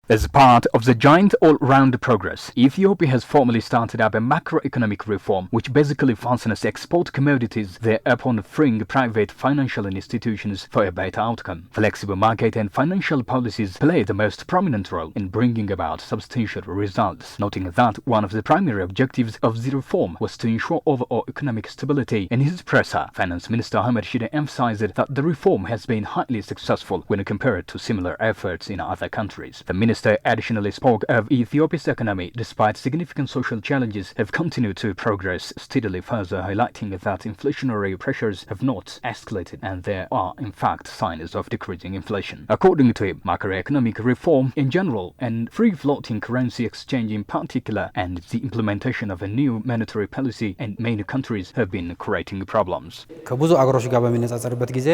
As part of the giant all-round progress, Ethiopia has formally started up a macroeconomic reform which basically functions export commodities thereupon freeing private financial institutions for a better outcome. Flexible market and financial policies play the most prominent role in bringing about substantial results, noting that one of the primary objectives of the reform was to ensure overall economic stability. In his presser, Finance Minister Ahmed Shide emphasized that the reform has been highly successful when compared to similar efforts in other countries. The minister additionally spoke of Ethiopia's economy, despite significant social challenges, have continued to progress steadily, further highlighting that inflationary pressures have not escalated and there are in fact signs of decreasing inflation. According to him, macroeconomic reform in general and free-floating currency exchange in particular and the implementation of a new monetary policy in many countries have been creating problems. ከብዙ አገሮች ጋር በሚነጻጸርበት ጊዜ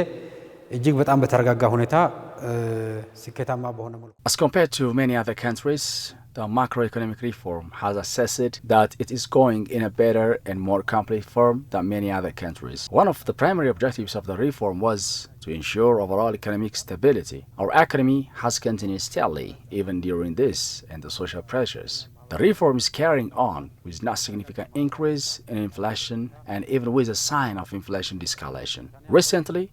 እጅግ በጣም በተረጋጋ ሁኔታ ስኬታማ በሆነ መልኩ As compared to many other countries, the macroeconomic reform has assessed that it is going in a better and more complete form than many other countries. One of the primary objectives of the reform was to ensure overall economic stability. Our economy has continued steadily even during this and the social pressures. The reform is carrying on with no significant increase in inflation and even with a sign of inflation de-escalation. Recently,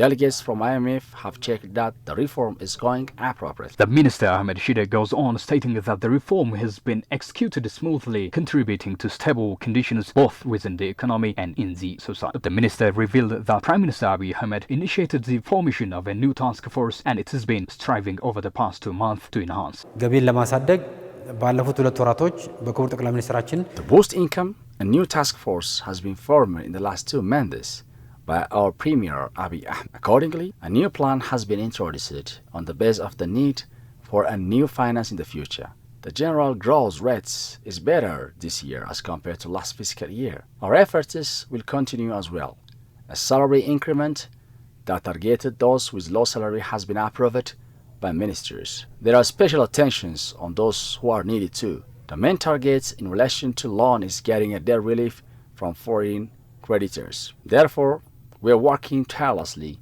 delegates from IMF have checked that the reform is going appropriately. The Minister Ahmed Shide goes on stating that the reform has been executed smoothly, contributing to stable conditions both within the economy and in the society. The minister revealed that Prime Minister Abiy Ahmed initiated the formation of a new task force and it has been striving over the past 2 months to enhance. ገቢን ለማሳደግ ባለፉት 2 ወራቶች በክቡር ጠቅላይ ሚኒስትራችን To boost income, a new task force has been formed in the last 2 months by our Premier Abiy Ahmed. Accordingly, a new plan has been introduced on the basis of the need for a new finance in the future. The general growth rates is better this year as compared to last fiscal year. Our efforts will continue as well. A salary increment that targeted those with low salary has been approved by ministers. There are special attentions on those who are needed too. The main target in relation to loan is getting a debt relief from foreign creditors. Therefore, we are working tirelessly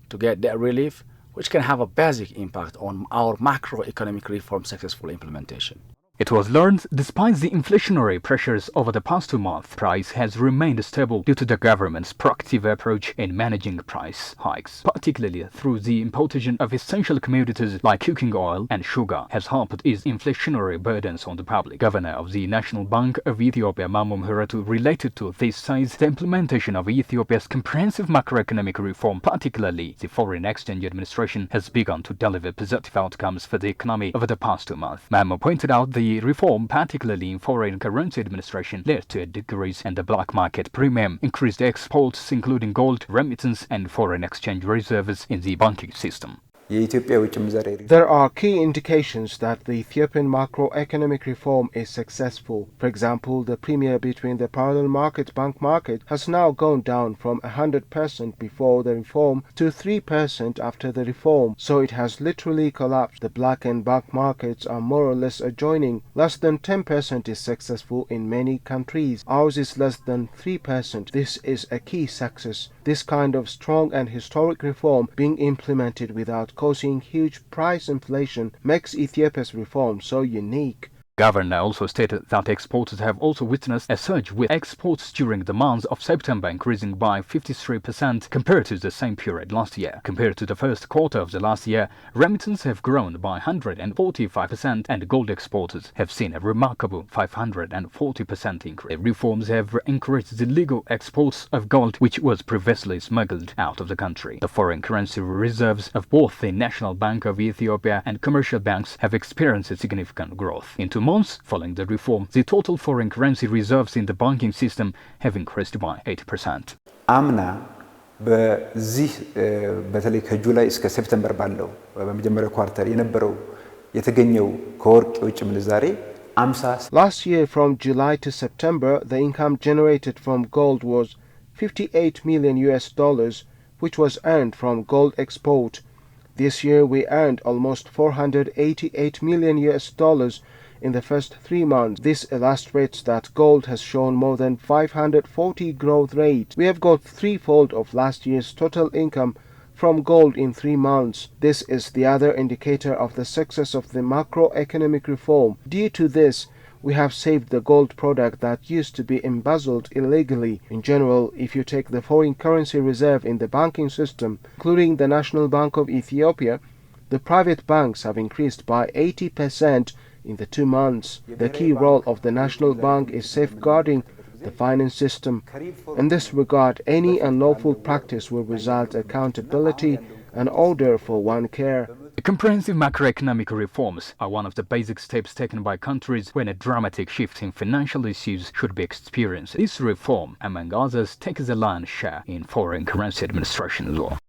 to get debt relief, which can have a basic impact on our macroeconomic reform successful implementation. It was learned despite the inflationary pressures over the past 2 months, price has remained stable due to the government's proactive approach in managing price hikes, particularly through the importation of essential commodities like cooking oil and sugar has helped ease inflationary burdens on the public. Governor of the National Bank of Ethiopia, ምህረቱ, related to this says the implementation of Ethiopia's comprehensive macroeconomic reform, particularly the foreign exchange administration, has begun to deliver positive outcomes for the economy over the past 2 months. Mamo pointed out the reform, particularly in foreign currency administration, led to a decrease in the black market premium, increased exports including gold, remittance and foreign exchange reserves in the banking system. There are key indications that the Ethiopian macroeconomic reform is successful. For example, the premium between the parallel market bank market has now gone down from 100% before the reform to 3% after the reform, so it has literally collapsed. The black and bank markets are more or less adjoining. Less than 10% is successful in many countries. Ours is less than 3%. This is a key success. This kind of strong and historic reform being implemented without causing huge price inflation makes Ethiopia's reform so unique. Governor also stated that exporters have also witnessed a surge, with exports during the month of September increasing by 53% compared to the same period last year. Compared to the first quarter of the last year, remittances have grown by 145% and gold exporters have seen a remarkable 540% increase. The reforms have encouraged the legal exports of gold, which was previously smuggled out of the country. The foreign currency reserves of both the National Bank of Ethiopia and commercial banks have experienced a significant growth. In 2 months following the reform, the total foreign currency reserves in the banking system have increased by 80%. አምና በዚህ በተለይ ከጁላይ እስከ ሴፕቴምበር ባለው በመጀመሪያው ኳርተር የነበረው የተገኘው ከወርቅ የውጭ ምንዛሬ 50 Last year from July to September, the income generated from gold was $58 million, which was earned from gold export. This year we earned almost $488 million in the first 3 months. This illustrates that gold has shown more than 540 growth rate. We have got threefold of last year's total income from gold in 3 months. This is the other indicator of the success of the macroeconomic reform. Due to this, we have saved the gold product that used to be embezzled illegally. In general, if you take the foreign currency reserve in the banking system, including the National Bank of Ethiopia, the private banks have increased by 80% in the 2 months. The key role of the National Bank is safeguarding the finance system. In this regard, any unlawful practice will result in accountability and order for one care. Comprehensive macroeconomic reforms are one of the basic steps taken by countries when a dramatic shift in financial issues should be experienced. This reform, among others, takes a lion's share in foreign currency administration as well.